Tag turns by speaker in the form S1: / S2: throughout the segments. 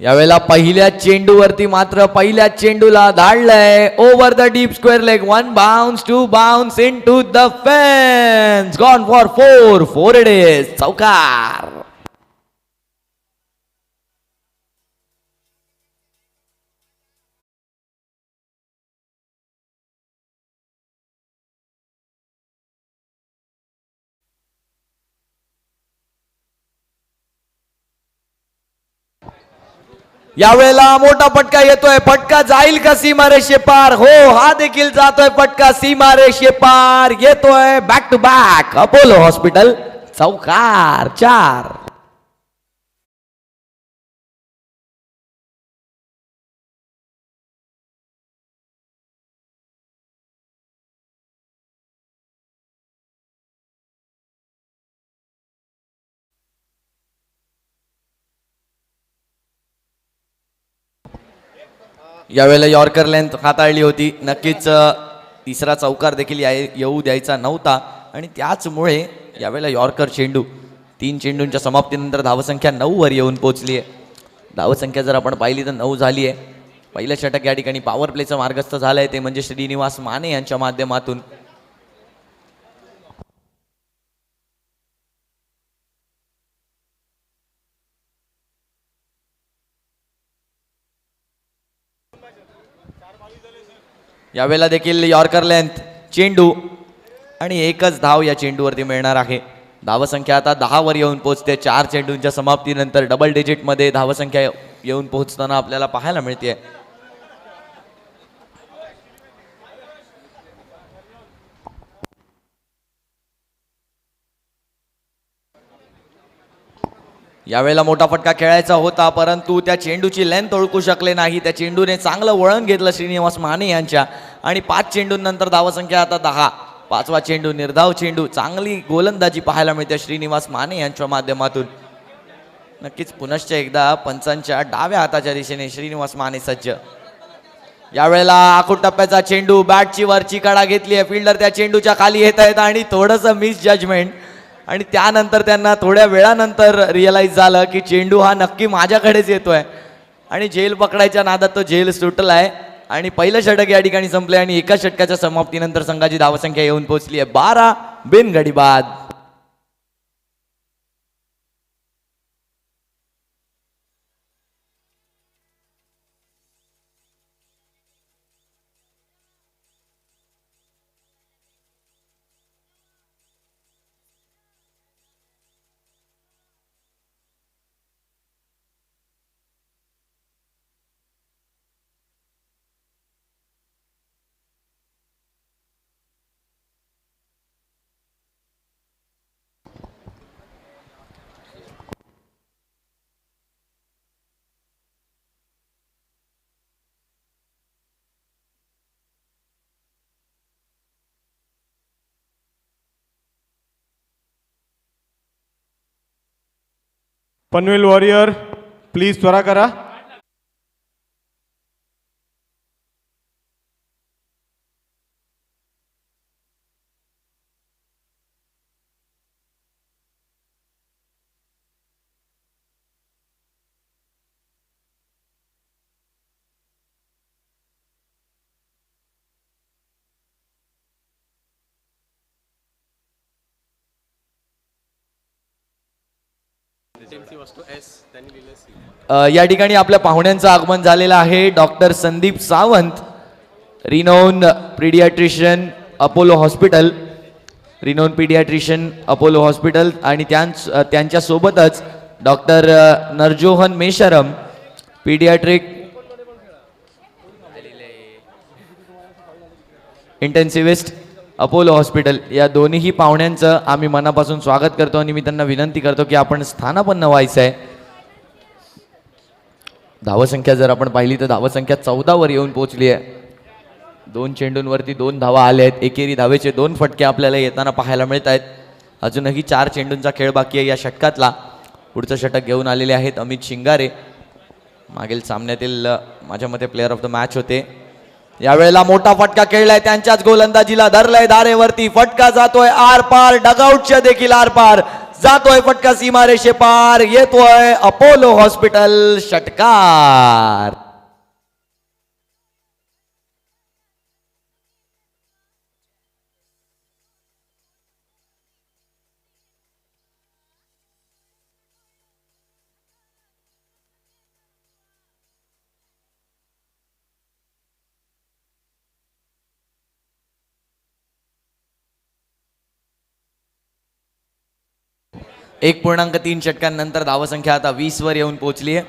S1: यावेळेला पहिल्या चेंडूवरती मात्र पहिल्या चेंडूला धाडलंय over the deep square leg. 1 bounce 2 bounce into the fence. Gone for 4 it is. चौकार. यावेळेला मोठा फटका येतोय. फटका जाईल का सीमारेषे पार? हो, हा देखील जातोय फटका सीमारेषे पार. येतोय back to back Apollo hospital. चौकार. 4. यावेळेला यॉर्कर लेंथ हाताळली होती. नक्कीच तिसरा चौकार देखील येऊ द्यायचा नव्हता आणि त्याचमुळे यावेळेला यॉर्कर चेंडू 3 चेंडूंच्या समाप्तीनंतर धावसंख्या 9 वर येऊन पोहोचली आहे. धावसंख्या जर आपण पाहिली तर 9 झाली आहे. पहिलं षटक या ठिकाणी पॉवर प्लेचं मार्गस्थ झालंय ते म्हणजे श्रीनिवास माने यांच्या माध्यमातून. यावेळेला देखील यॉर्कर लेंथ चेंडू आणि एकच धाव या चेंडूवरती मिळणार आहे. धावसंख्या आता 10 वर येऊन पोहोचते. 4 चेंडूंच्या समाप्तीनंतर डबल डिजिटमध्ये धावसंख्या येऊन पोहोचताना आपल्याला पाहायला मिळते. यावेळेला मोठा फटका खेळायचा होता परंतु त्या चेंडूची लेंथ ओळखू शकले नाही. त्या चेंडूने चांगलं वळण घेतलं श्रीनिवास माने यांच्या आणि 5 चेंडूंनंतर धावसंख्या आता 10. 5वा चेंडू निर्धाव चेंडू. चांगली गोलंदाजी पाहायला मिळते श्रीनिवास माने यांच्या माध्यमातून. नक्कीच पुनश्च एकदा पंचांच्या डाव्या हाताच्या दिशेने श्रीनिवास माने सज्ज. यावेळेला आखूड टप्प्याचा चेंडू. बॅटची वरची कडा घेतली आहे. फिल्डर त्या चेंडूच्या खाली येत आहेत आणि थोडंसं मिस जजमेंट आणि त्यानंतर त्यांना थोड्या वेळानंतर रिअलाइज झालं की चेंडू हा नक्की माझ्याकडेच येतोय आणि झेल पकडायच्या नादात तो झेल सुटलाय आणि पहिलं षटक या ठिकाणी संपले आणि एका षटकाच्या समाप्तीनंतर संघाची धावसंख्या येऊन पोहोचली आहे 12 बिनगडी बाद.
S2: पनवेल वॉरियर प्लीज त्वरा करा.
S1: या ठिकाणी आपल्या पाहुण्यांचं आगमन झालेलं आहे. Doctor Sandeep Sawant, renowned paediatrician Apollo hospital, renowned paediatrician Apollo hospital आणि त्यांच्या सोबतच डॉक्टर नरजोहन Meshram paediatric intensivist Apollo hospital या दोन्ही पाहुण्यांचं आम्ही मनापासून स्वागत करतो आणि मी त्यांना विनंती करतो की आपण स्थानापन्न व्हायचं आहे. धावसंख्या जर आपण पाहिली तर धावसंख्या 14 वर येऊन पोहोचली आहे. 2 चेंडूंवरती 2 धावा आल्या आहेत. एकेरी धावेचे 2 फटके आपल्याला येताना पाहायला मिळत आहेत. अजूनही 4 चेंडूंचा खेळ बाकी आहे या षटकातला. पुढचं षटक घेऊन आलेले आहेत अमित शिंगारे. मागील सामन्यातील माझ्या मते प्लेअर ऑफ द मॅच होते. यावेळेला मोठा फटका खेळलाय. त्यांच्याच गोलंदाजीला धरलाय धारेवरती. फटका जातोय आर पार. डगआउटच्या देखील आर पार. जातोय फटका सीमारेषे पार, येतोय अपोलो हॉस्पिटल षटकार. एक 1.3 षटकांनंतर धावसंख्या आता 20 वर येऊन पोहोचली आहे.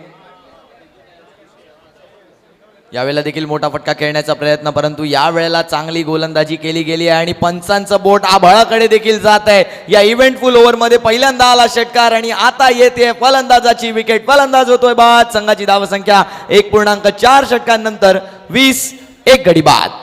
S1: यावेळेला देखील मोठा फटका खेळण्याचा प्रयत्न, परंतु यावेळेला चांगली गोलंदाजी केली गेली आहे आणि पंचांचं बोट आभाळाकडे देखील जात आहे. या इव्हेंटफुल ओव्हरमध्ये पहिल्यांदा आला षटकार आणि आता येते फलंदाजाची विकेट. फलंदाज होतोय बाद. संघाची धावसंख्या 1.4 षटकांनंतर 20, एक गडी बाद.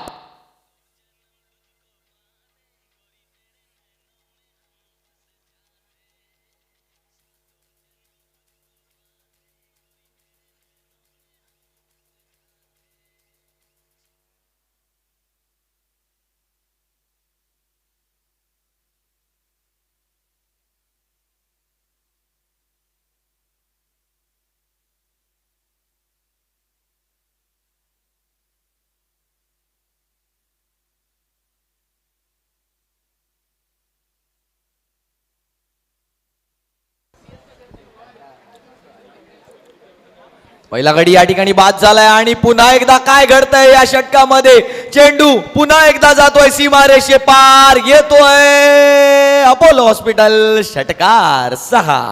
S1: पहिला गडी या ठिकाणी बाद झालाय आणि पुन्हा एकदा काय घडतंय या षटकामध्ये. चेंडू पुन्हा एकदा जातोय सीमारेषे पार, येतोय अपोलो हॉस्पिटल षटकार 6.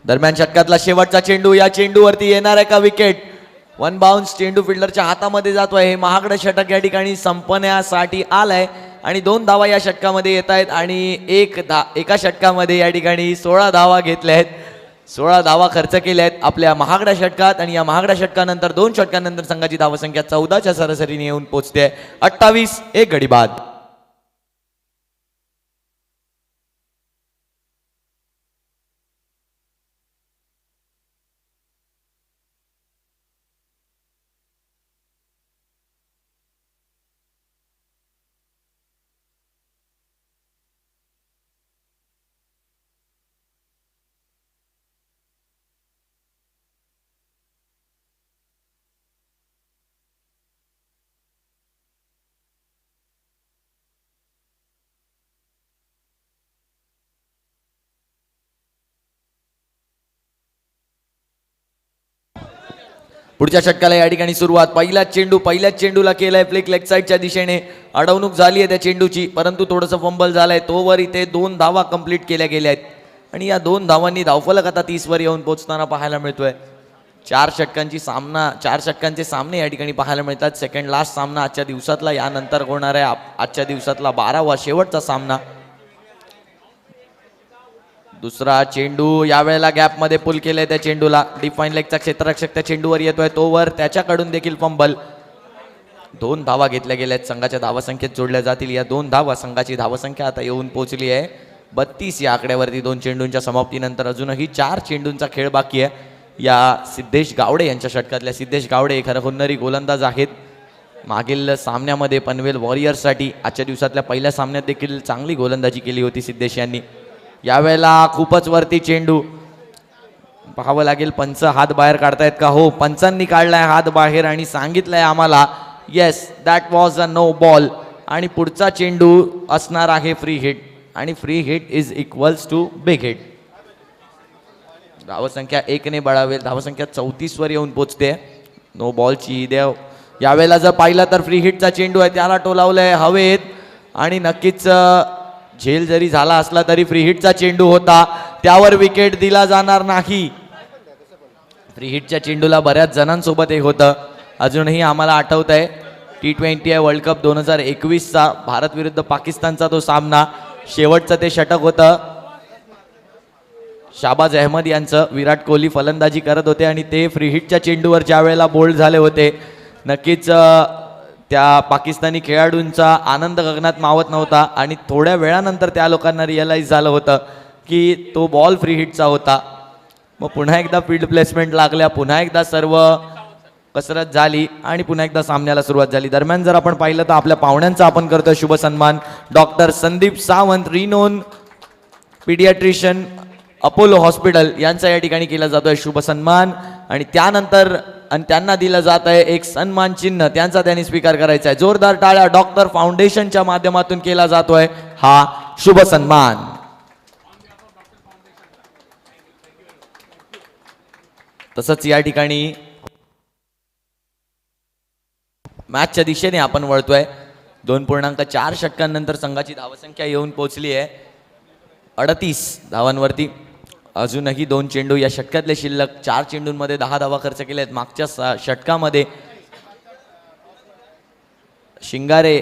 S1: दरम्यान षटकातला शेवटचा चेंडू, या चेंडूवरती येणार आहे का विकेट. 1 बाउन्स चेंडू फिल्डरच्या हातामध्ये जातोय. हे महागडं षटक या ठिकाणी संपण्यासाठी आलंय आणि 2 धावा या षटकामध्ये येत आहेत आणि एका षटकामध्ये या ठिकाणी 16 धावा घेतल्या आहेत. 16 धावा खर्च केल्या आहेत आपल्या महागड्या षटकात आणि या महागड्या षटकानंतर 2 षटकांनंतर संघाची धावसंख्या 14च्या सरासरीने येऊन पोहोचते. 28, एक गडी बाद. पुढच्या षटकाला या ठिकाणी सुरुवात. पहिल्याच चेंडूला केलाय फ्लिक लेग साईडच्या दिशेने. अडवणूक झाली आहे त्या चेंडूची, परंतु थोडंसं फंबल झालंय. तोवर इथे 2 धावा कंप्लीट केल्या गेल्या आहेत आणि या 2 धावांनी धावफलक आता 30 वर येऊन पोहोचताना पाहायला मिळतोय. 4 षटकांचे सामने या ठिकाणी पाहायला मिळतात. सेकंड लास्ट सामना आजच्या दिवसातला, यानंतर होणार आहे आजच्या दिवसातला 12वा शेवटचा सामना. दुसरा चेंडू यावेळेला गॅपमध्ये पुल केलंय त्या चेंडूला. डिफाईन लेगचा क्षेत्ररक्षक त्या चेंडूवर येतोय, तोवर त्याच्याकडून देखील फंबल. 2 धावा घेतल्या गेल्यात, संघाच्या धावसंख्येत जोडल्या जातील या 2 धावा. संघाची धावसंख्या आता येऊन पोहोचली आहे 32 या आकड्यावरती. 2 चेंडूंच्या समाप्तीनंतर अजूनही 4 चेंडूंचा खेळ बाकी आहे. या सिद्धेश गावडे यांच्या षटकातल्या सिद्धेश गावडे खरं हुन्नरी गोलंदाज आहेत. मागील सामन्यामध्ये पनवेल वॉरियर्ससाठी आजच्या दिवसातल्या पहिल्या सामन्यात देखील चांगली गोलंदाजी केली होती सिद्धेश यांनी. यावेळेला खूपच वरती चेंडू, पाहावं लागेल पंच हात बाहेर काढतायत का. हो, पंचांनी काढलाय हात बाहेर आणि सांगितलंय आम्हाला yes that was a no ball. आणि पुढचा चेंडू असणार आहे फ्री हिट आणि free hit is equals to big hit. धावसंख्या 1ने बळावेल. धावसंख्या 34 वर येऊन पोचते. नो बॉलची देव. यावेळेला जर पाहिलं तर फ्री हिटचा चेंडू आहे, त्याला टोलावलंय हवेत आणि नक्कीच झेल जरी झाला असला तरी फ्री हिटचा चेंडू होता, त्यावर विकेट दिला जाणार नाही. फ्री हिटच्या चेंडूला बऱ्याच जणांसोबत एक होतं. अजूनही आम्हाला आठवत आहे T20 आहे वर्ल्ड कप 2021चा भारत विरुद्ध पाकिस्तानचा तो सामना. शेवटचं ते षटक होतं शाबाज अहमद यांचं. विराट कोहली फलंदाजी करत होते आणि ते फ्री हिटच्या चेंडूवर ज्या वेळेला बोल्ड झाले होते, नक्कीच त्या पाकिस्तानी खेळाडूंचा आनंद गगनात मावत नव्हता आणि थोड्या वेळानंतर त्या लोकांना रिअलाईज झालं होतं की तो बॉल फ्री हिटचा होता. मग पुन्हा एकदा फील्ड प्लेसमेंट लागल्या, पुन्हा एकदा सर्व कसरत झाली आणि पुन्हा एकदा सामन्याला सुरुवात झाली. दरम्यान जर आपण पाहिलं तर आपल्या पाहुण्यांचा आपण करतोय शुभ सन्मान. Doctor Sandeep Sawant, renowned paediatrician, Apollo hospital यांचा या ठिकाणी केला जातोय शुभ सन्मान. आणि त्यानंतर त्यांना दिलं जात आहे एक सन्मान चिन्ह, त्यांचा त्यांनी स्वीकार करायचा आहे. जोरदार टाळ्या. डॉक्टर फाउंडेशनच्या माध्यमातून केला जातोय हा शुभ सन्मान. तसंच या ठिकाणी मॅचच्या दिशेने आपण वळतोय. 2.4 षटकांनंतर संघाची धावसंख्या येऊन पोहोचली आहे 38 धावांवरती. अजूनही 2 चेंडू या षटकातले शिल्लक. 4 चेंडूंमध्ये 10 धावा खर्च केल्या आहेत. मागच्या षटकामध्ये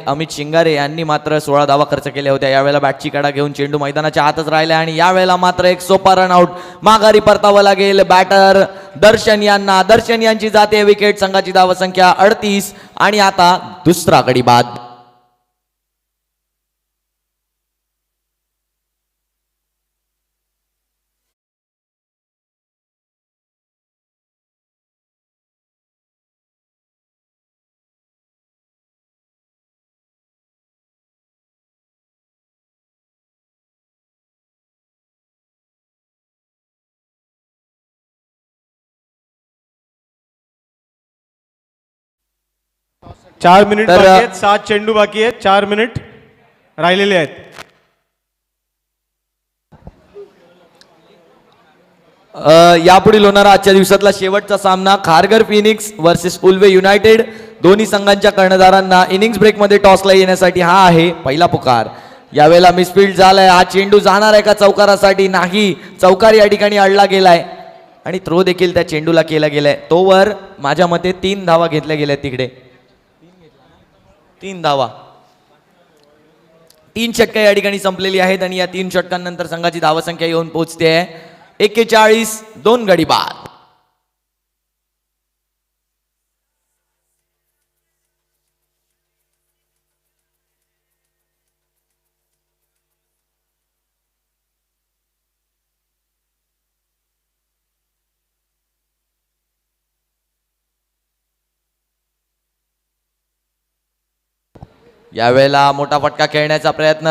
S1: अमित शिंगारे यांनी मात्र 16 धावा खर्च केल्या होत्या. यावेळेला बॅटची कडा घेऊन चेंडू मैदानाच्या आतच राहिला आणि यावेळेला मात्र एक सोपा रनआउट. माघारी परतावं लागेल बॅटर दर्शन यांना. दर्शन यांची जाते विकेट. संघाची धावसंख्या 38 आणि आता दुसरा गडी बाद.
S2: चार मिनिट
S1: तर-
S2: बाकी आहेत. 7 चेंडू बाकी आहेत. 4 मिनिट राहिलेले आहेत.
S1: यापुढील होणारा आजच्या दिवसातला शेवटचा सामना Kharghar Phoenix versus Ulwe United. दोन्ही संघांच्या कर्णधारांना इनिंग्स ब्रेकमध्ये टॉसला येण्यासाठी हा आहे पहिला पुकार. यावेळेला मिसफील्ड झालाय. हा चेंडू जाणार आहे का चौकारासाठी? नाही, चौकार या ठिकाणी अडला गेलाय आणि थ्रो देखील त्या चेंडूला केला गेलाय. तोवर माझ्या मते 3 धावा घेतल्या गेल्या तिकडे. 3 धावा. 3 षटकं या ठिकाणी संपलेली आहेत आणि या 3 षटकांनंतर संघाची धावसंख्या येऊन पोहोचते 41. 2 गडी बाद. यावेळेला मोठा फटका खेळण्याचा प्रयत्न.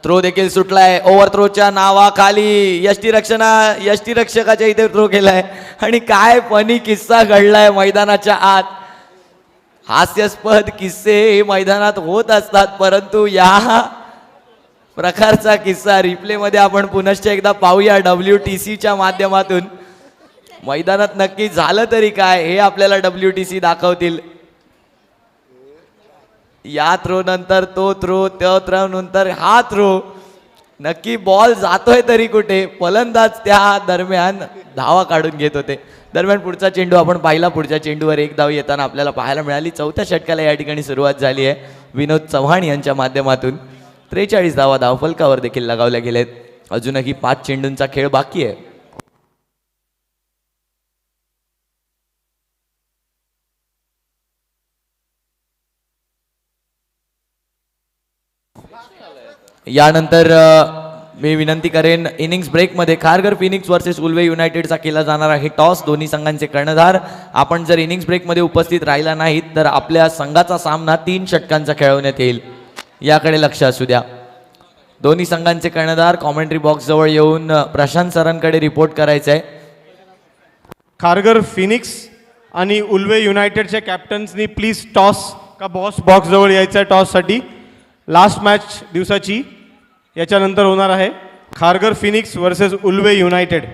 S1: थ्रो देखील सुटलाय. ओव्हर थ्रोच्या नावाखाली यष्टीरक्षकाच्या इथे थ्रो केलाय आणि काय फनी किस्सा घडलाय मैदानाच्या आत. हास्यास्पद किस्से हे मैदानात होत असतात, परंतु या प्रकारचा किस्सा रिप्ले मध्ये आपण पुनश्च एकदा पाहूया WTCच्या माध्यमातून. मैदानात नक्की झालं तरी काय हे आपल्याला WTC दाखवतील. या थ्रो नंतर तो थ्रो, त्या थ्रो नंतर हा थ्रो. नक्की बॉल जातोय तरी कुठे? फलंदाज त्या दरम्यान धावा काढून घेत होते. दरम्यान पुढचा चेंडू आपण पाहिला. पुढच्या चेंडूवर 1 धाव येताना आपल्याला पाहायला मिळाली. 4थ्या षटकाला या ठिकाणी सुरुवात झाली आहे विनोद चव्हाण यांच्या माध्यमातून. 43 धावा धावफलकावर देखील लगावल्या गेलेत. अजूनही 5 चेंडूंचा खेळ बाकी आहे. यानंतर मी विनंती करेन इनिंग्स ब्रेकमध्ये खारघर फिनिक्स वर्सेस उल्वे युनायटेडचा केला जाणार आहे टॉस. दोन्ही संघांचे कर्णधार. आपण जर इनिंग्स ब्रेकमध्ये उपस्थित राहिला नाहीत तर आपल्या संघाचा सामना 3 षटकांचा खेळवण्यात येईल, याकडे लक्ष असू द्या. दोन्ही संघांचे कर्णधार कॉमेंट्री बॉक्स जवळ येऊन प्रशांत सरांकडे रिपोर्ट करायचं आहे.
S2: खारघर फिनिक्स आणि उल्वे युनायटेडच्या कॅप्टन्सनी प्लीज टॉस का बॉक्स जवळ यायचं आहे टॉससाठी. लास्ट मॅच दिवसाची याच्यानंतर होणार आहे Kharghar Phoenix versus Ulwe United.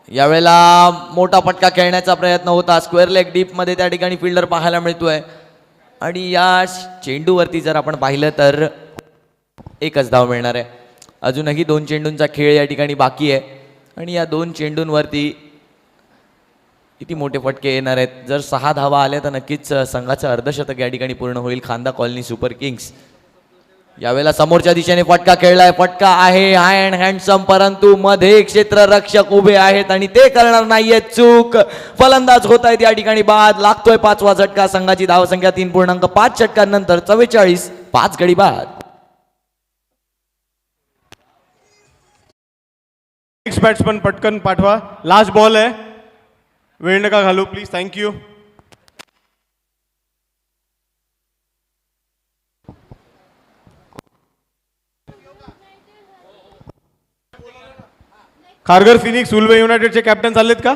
S1: यावेळेला मोठा फटका खेळण्याचा प्रयत्न होता. स्क्वेअर लेग डीप मध्ये त्या ठिकाणी फिल्डर पाहायला मिळतोय आणि या चेंडूवरती जर आपण पाहिलं तर 1च धाव मिळणार आहे. अजूनही 2 चेंडूंचा खेळ या ठिकाणी बाकी आहे आणि या 2 चेंडूंवरती किती मोठे फटके येणार आहेत. जर 6 धावा आल्या तर नक्कीच संघाचं अर्धशतक या ठिकाणी पूर्ण होईल. खांदा कॉलनी सुपर किंग्स यावेळेला समोरच्या दिशेने फटका खेळलाय. फटका आहे हाय अँड हँडसम, परंतु मध्ये क्षेत्ररक्षक उभे आहेत आणि ते करणार नाहीयेत चूक. फलंदाज होत आहेत या ठिकाणी बाद. लागतोय 5वा झटका. संघाची धावसंख्या 3.5 षटकांनंतर 44, 5 गडी बाद.
S2: नेक्स्ट बॅट्समन पटकन पाठवा. लास्ट बॉल आहे, वेळ नका घालू please. Thank you. Kharghar Phoenix Ulwe युनायटेडचे कॅप्टन चाललेत का?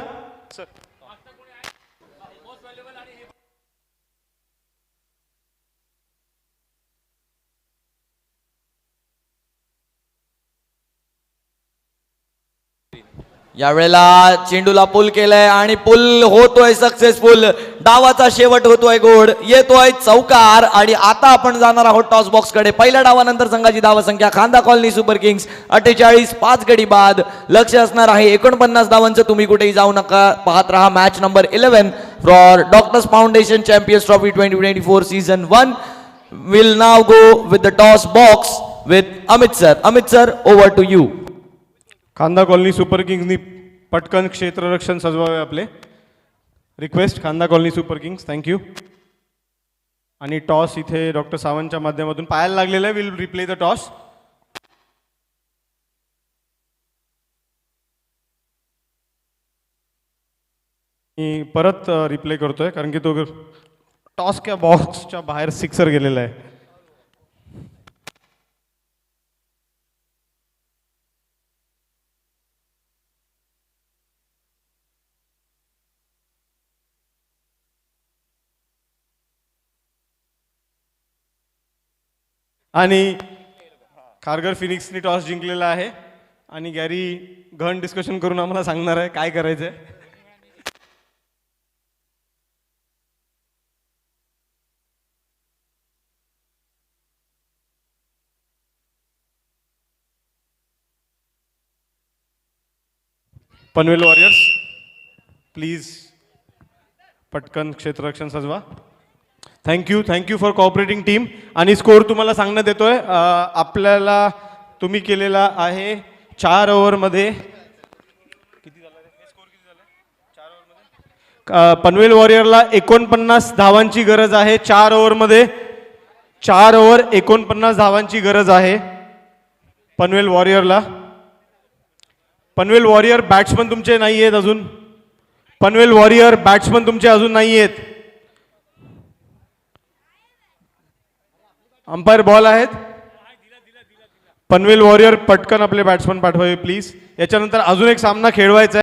S1: यावेळेला चेंडूला पुल केलाय आणि पुल होतोय सक्सेसफुल. डावाचा शेवट होतोय गोड. येतोय चौकार आणि आता आपण जाणार आहोत टॉस बॉक्स कडे. पहिल्या डावानंतर संघाची धावसंख्या खांदा कॉलनी सुपर किंग्स 48, 5 गडी बाद. लक्ष असणार आहे 49 धावांचं. तुम्ही कुठेही जाऊ नका, पाहत रहा match number 11 for doctors foundation champions trophy 2024 season 1. We'll now go with the toss box with Amit sir. Amit sir, over to you.
S2: Khanda colony super किंग्सनी पटकन क्षेत्ररक्षण सजवावे आपले. Request Khanda colony super kings. Thank you. आणि टॉस इथे डॉक्टर सावंतच्या माध्यमातून पाहायला लागलेलं आहे. We'll replay the toss. मी परत रिप्ले करतोय कारण की तो टॉस त्या बॉक्सच्या बाहेर सिक्सर गेलेला आहे. आणि खारघर फिनिक्सनी टॉस जिंकलेला आहे आणि गॅरी घन डिस्कशन करून आम्हाला सांगणार आहे काय करायचंय. पनवेल वॉरियर्स प्लीज पटकन क्षेत्ररक्षण सजवा. Thank you for cooperating team. आणि स्कोर तुम्हाला सांगण्यात येतोय. आपल्याला तुम्ही केलेला आहे 4 ओव्हरमध्ये किती झाला स्कोर किती झाला? पनवेल वॉरियरला 49 धावांची गरज आहे 4 ओव्हरमध्ये. 4 ओव्हर 49 धावांची गरज आहे पनवेल वॉरियरला. पनवेल वॉरियर बॅट्समन तुमचे नाही आहेत अजून. पनवेल वॉरियर बॅट्समन तुमचे अजून नाही आहेत. अंपायर बॉल आहेत. पनवेल वॉरियर पटकन आपले बॅट्समन पाठवावे प्लीज. याच्यानंतर अजून एक सामना खेळवायचा आहे.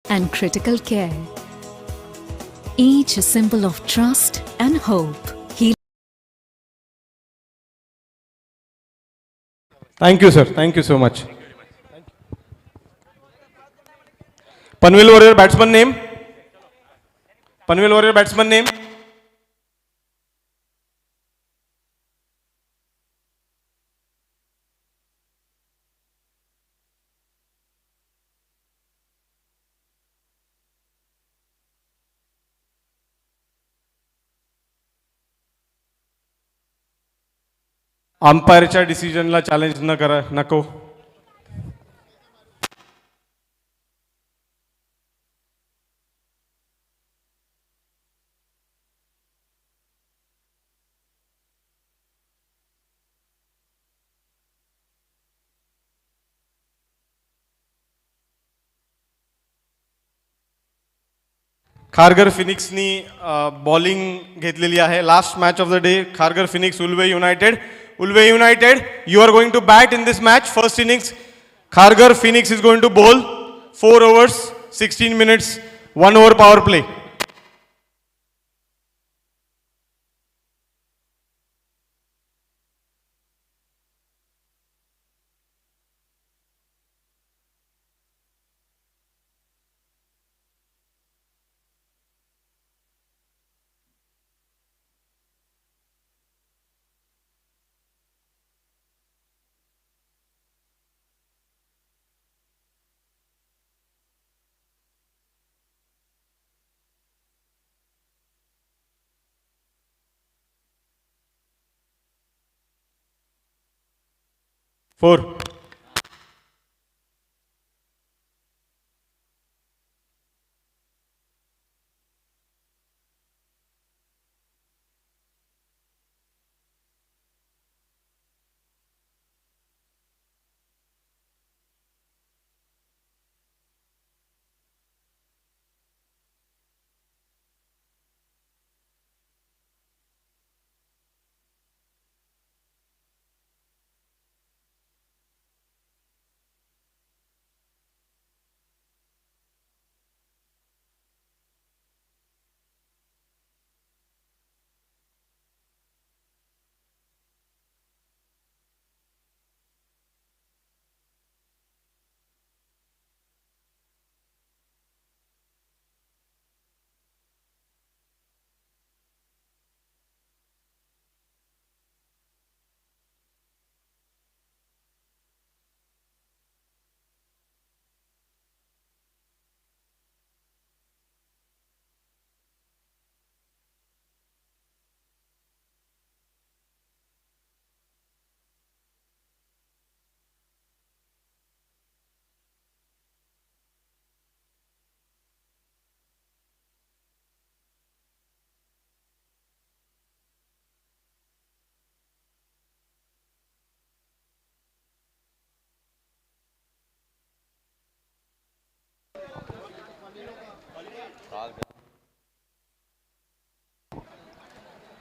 S3: And critical care. Each a symbol of trust and hope.
S2: Thank you sir. Thank you so much. Panvel warrior batsman name. Panvel warrior batsman name. अंपायरच्या डिसिजनला चॅलेंज न करा नको. खारघर फिनिक्सनी बॉलिंग घेतलेली आहे. Last match of the day, Kharghar Phoenix Ulwe united. Ulwe united, you are going to bat in this match. First innings, Kharghar Phoenix is going to bowl 4 overs 16 minutes 1 over power play. Four.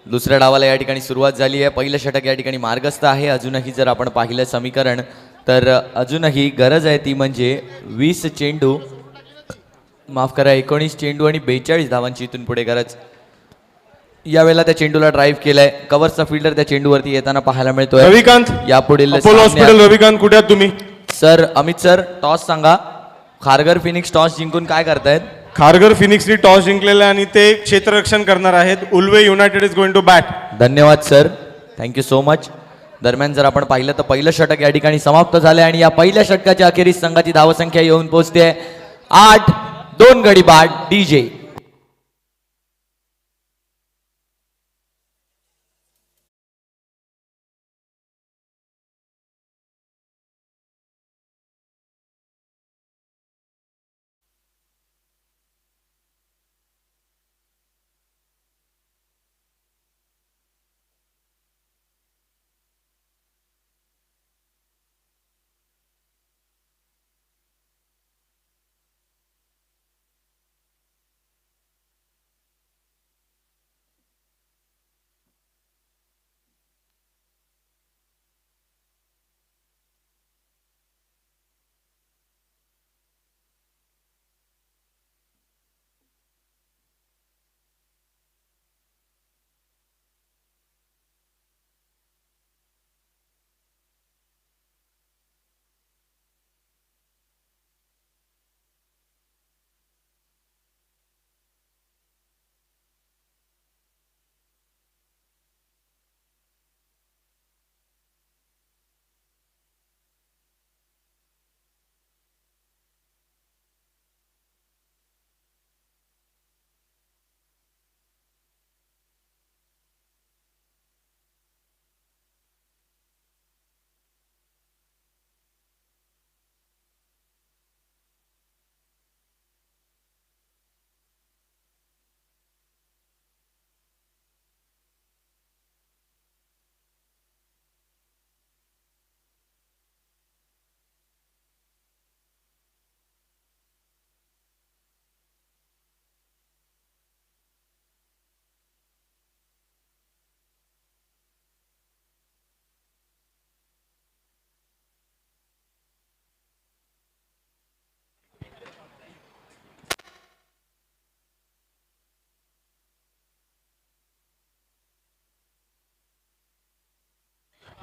S1: दुसऱ्या डावाला या ठिकाणी सुरुवात झाली आहे. पहिलं षटक या ठिकाणी मार्गस्थ आहे. अजूनही जर आपण पाहिलं समीकरण तर अजूनही गरज आहे ती म्हणजे 20 चेंडू, माफ करा 19 चेंडू आणि 42 धावांची इथून पुढे गरज. यावेळेला त्या चेंडूला ड्राईव्ह केलाय. कव्हरचा फिल्डर त्या चेंडूवरती येताना पाहायला मिळतोय.
S2: रविकांत,
S1: यापुढील
S2: अपोलो हॉस्पिटल. रविकांत कुठे आहात तुम्ही?
S1: सर अमित सर, टॉस सांगा. खारघर फिनिक्स टॉस जिंकून काय करतायत?
S2: खारघर फिनिक्सनी टॉस जिंकलेला आणि ते क्षेत्ररक्षण करणार आहेत. Ulwe United is going to bat.
S1: धन्यवाद सर, थँक्यू सो मच. दरम्यान जर आपण पाहिलं तर पहिलं षटक या ठिकाणी समाप्त झाले आणि या पहिल्या षटकाच्या अखेरीस संघाची धावसंख्या येऊन पोहोचते 8. 2 गडी बाद DJ.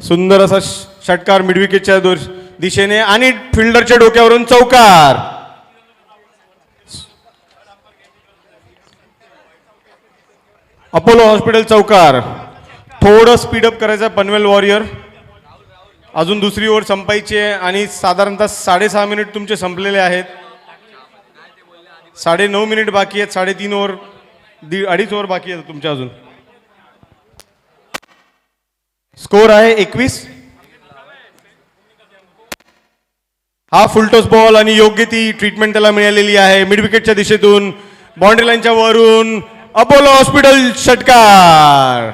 S2: सुंदर असा षटकार मिडविकेटच्या दिशेने आणि फिल्डरच्या डोक्यावरून चौकार. अपोलो हॉस्पिटल चौकार. थोडं स्पीडअप करायचं पनवेल वॉरियर. अजून दुसरी ओव्हर संपायची आहे आणि साधारणतः 6.5 मिनिट तुमचे संपलेले आहेत. 9.5 मिनिट बाकी आहेत. 3.5 ओव्हर 2.5 ओव्हर बाकी आहेत तुमच्या अजून. स्कोर आहे 21. हा फुलटॉस बॉल आणि योग्य ती ट्रीटमेंट त्याला मिळालेली आहे. मिड विकेटच्या दिशेतून बाउंड्री लाईनच्या वरून अपोलो हॉस्पिटल षटकार.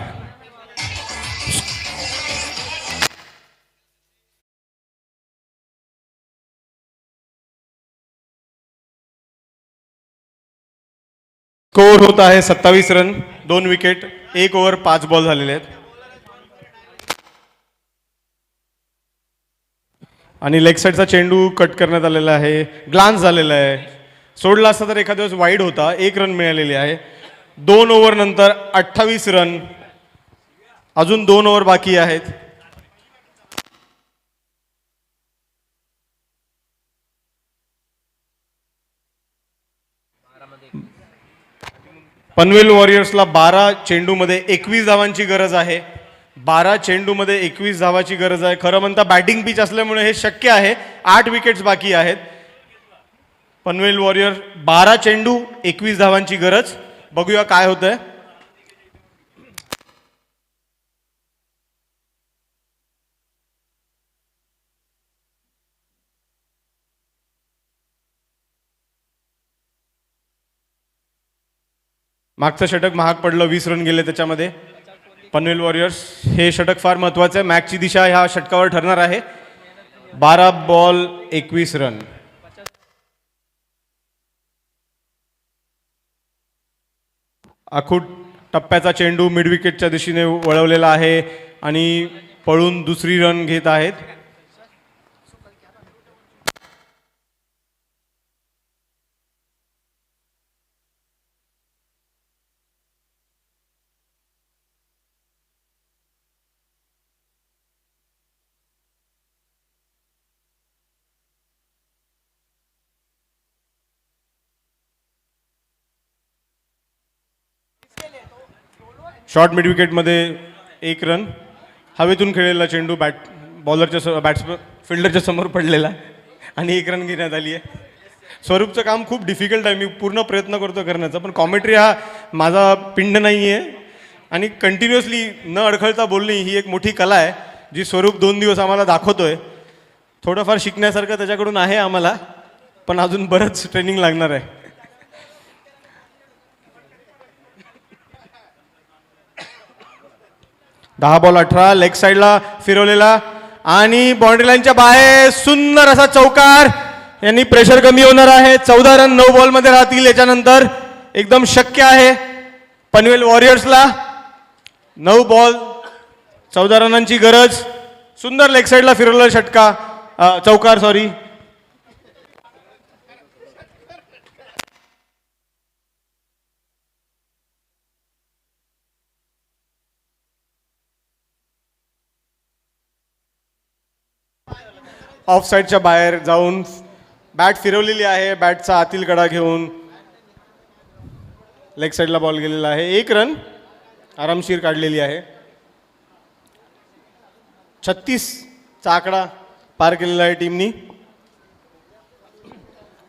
S2: स्कोर होत आहे 27 रन. 2 विकेट, 1 ओव्हर 5 बॉल झालेले आहेत. आणि लेग साईडचा चेंडू कट करण्यात आलेला आहे. ग्लान्स झालेला आहे. सोडला असता तर एखाद्या दिवस वाईड होता. 1 रन मिळालेली आहे. 2 ओव्हर नंतर 28 रन. अजून 2 ओव्हर बाकी आहेत. पनवेल वॉरियर्सला 12 चेंडूमध्ये 21 धावांची गरज आहे. 12 चेंडूमध्ये 21 धावाची गरज आहे. खरं म्हणता बॅटिंग पिच असल्यामुळे हे शक्य आहे. 8 विकेट्स बाकी आहेत. पनवेल वॉरियर 12 चेंडू 21 धावांची गरज. बघूया काय होतंय. मागचं षटक महाग पडलं. 20 रन गेले त्याच्यामध्ये. पनवेल वॉरियर्स हे षटक फार महत्वाचं आहे. मॅचची दिशा ह्या षटकावर ठरणार आहे. 12 बॉल 21 रन. आखूट टप्प्याचा चेंडू मिड विकेटच्या दिशेने वळवलेला आहे आणि पळून दुसरी रन घेत आहेत. शॉर्ट मिड विकेटमध्ये 1 रन. हवेतून खेळलेला चेंडू फिल्डरच्या समोर पडलेला आणि 1 रन घेण्यात आली आहे. स्वरूपचं काम खूप डिफिकल्ट आहे. मी पूर्ण प्रयत्न करतो करण्याचा, पण कॉमेंट्री हा माझा पिंड नाही आहे आणि कंटिन्युअसली न अडखळता बोलणे ही एक मोठी कला आहे जी स्वरूप 2 दिवस आम्हाला दाखवतोय. थोडंफार शिकण्यासारखं त्याच्याकडून आहे आम्हाला, पण अजून बरंच ट्रेनिंग लागणार आहे. दहा बॉल 18. लेग साईडला फिरवलेला आणि बाउंड्री लाईनच्या बाहेर सुंदर असा चौकार. यांनी प्रेशर कमी होणार आहे. 14 रन 9 बॉलमध्ये राहतील. याच्यानंतर एकदम शक्य आहे पनवेल वॉरियर्सला. 9 बॉल 14 रनांची गरज. सुंदर लेग साईडला फिरवलेला चौकार. ऑफ साईडच्या बाहेर जाऊन बॅट फिरवलेली आहे. बॅटचा आतील कडा घेऊन लेग साईडला बॉल गेलेला आहे. 1 रन आरामशीर काढलेली आहे. 36 चा आकडा पार केलेला आहे टीमनी.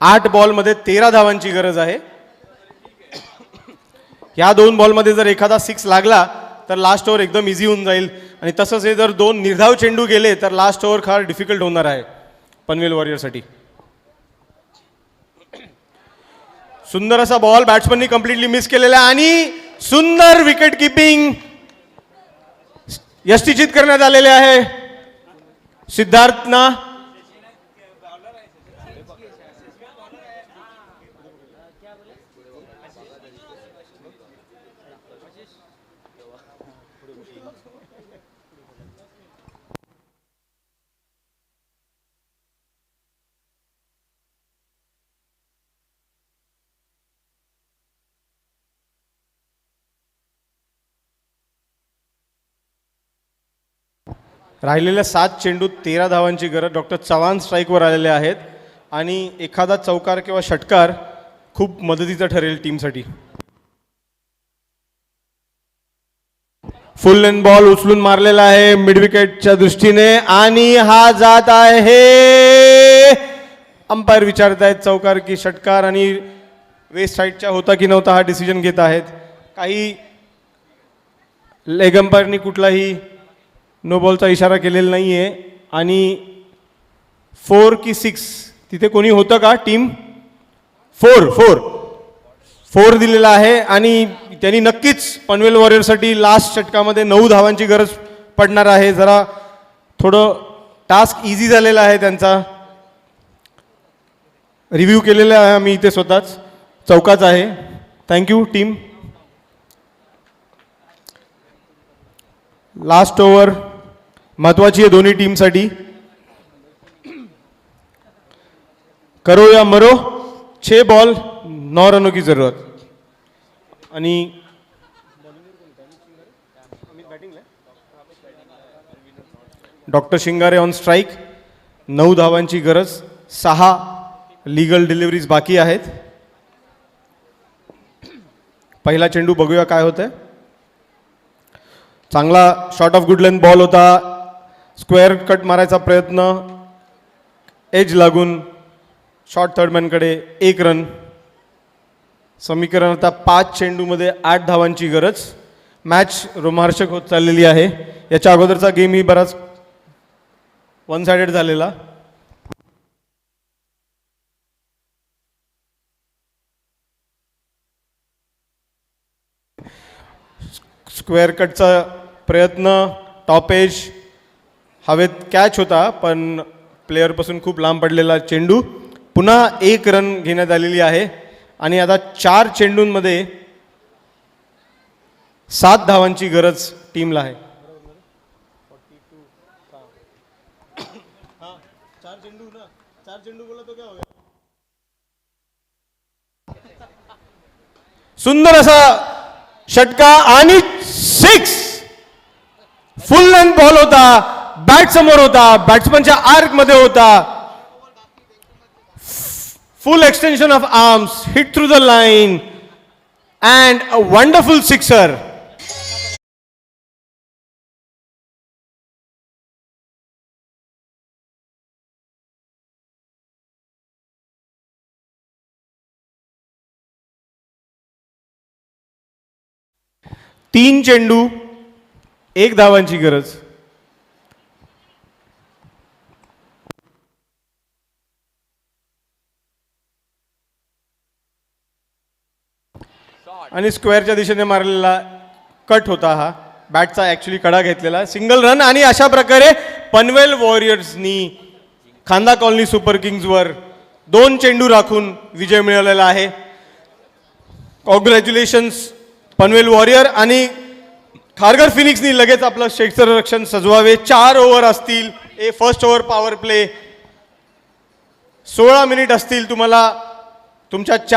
S2: 8 बॉलमध्ये 13 धावांची गरज आहे. ह्या 2 बॉलमध्ये जर एखादा 6 लागला तर लास्ट ओव्हर एकदम इझी होऊन जाईल. आणि तसंच हे जर 2 निर्धाव चेंडू गेले तर लास्ट ओव्हर फार डिफिकल्ट होणार आहे पनवेल वॉरियरसाठी. सुंदर असा बॉल बॅट्समननी कम्प्लिटली मिस केलेला आणि सुंदर विकेट किपिंग यष्टीचित करण्यात आलेले आहे सिद्धार्थना. राहिलेल्या 7 चेंडूत 13 धावांची गरज. डॉक्टर चव्हाण स्ट्राईकवर आलेले आहेत आणि एखादा चौकार किंवा षटकार खूप मदतीचा ठरेल टीमसाठी. फुल लेंथ बॉल उचलून मारलेला आहे मिड विकेटच्या दृष्टीने आणि हा जात आहे. अंपायर विचारत आहेत चौकार की षटकार आणि वेस्ट साईडच्या होता की नव्हता हा डिसिजन घेत आहेत. काही लेग अंपायरनी कुठलाही नो बॉलचा इशारा केलेला नाही आहे आणि 4 की 6 तिथे कोणी होतं का टीम? 4 दिलेला आहे आणि त्यांनी नक्कीच पनवेल वॉरियरसाठी लास्ट षटकामध्ये 9 धावांची गरज पडणार आहे. जरा थोडं टास्क इझी झालेला आहे त्यांचा. रिव्ह्यू केलेला आहे आम्ही इथे स्वतःच. चौकाच आहे. Thank you team. लास्ट ओव्हर महत्वाची आहे दोन्ही टीमसाठी. करो या मरो, 6 बॉल 9 रनों की जरूरत. आणि डॉक्टर शिंगारे ऑन स्ट्राईक. 9 धावांची गरज. 6 लीगल डिलिव्हरीज बाकी आहेत. पहिला चेंडू बघूया काय होतंय. चांगला shot of good length ball होता. स्क्वेअर कट मारायचा प्रयत्न, एज लागून शॉर्ट थर्डमॅनकडे 1 रन. समीकरण आता 5 चेंडूमध्ये 8 धावांची गरज. मॅच रोमांचक होत चाललेली आहे. याच्या अगोदरचा गेम ही बराच वन साइडेड झालेला. स्क्वेअर कटचा प्रयत्न, टॉप एज, हवेत कॅच होता पण प्लेअरपासून खूप लांब पडलेला चेंडू. पुन्हा 1 रन घेण्यात आलेली आहे आणि आता 4 चेंडूंमध्ये 7 धावांची गरज टीमला आहे. सुंदर असा षटका आणि 6. फुल लेंथ बॉल होता. बॅट समोर होता. बॅट्समनच्या आर्क मध्ये होता. फुल extension of arms, hit through the line and a wonderful sixer. तीन चेंडू 1 धावांची गरज. आणि स्क्वेअरच्या दिशेने मारलेला कट होता हा. बॅटचा ॲक्च्युली कडा घेतलेला. सिंगल रन आणि अशा प्रकारे पनवेल वॉरियर्सनी खांदा कॉलनी सुपर किंग्जवर 2 चेंडू राखून विजय मिळवलेला आहे. Congratulations Panvel warrior. आणि खारघर फिनिक्सनी लगेच आपलं क्षेत्ररक्षण सजवावे. 4 ओव्हर असतील. First over power play 16 minute असतील. तुम्हाला तुमच्या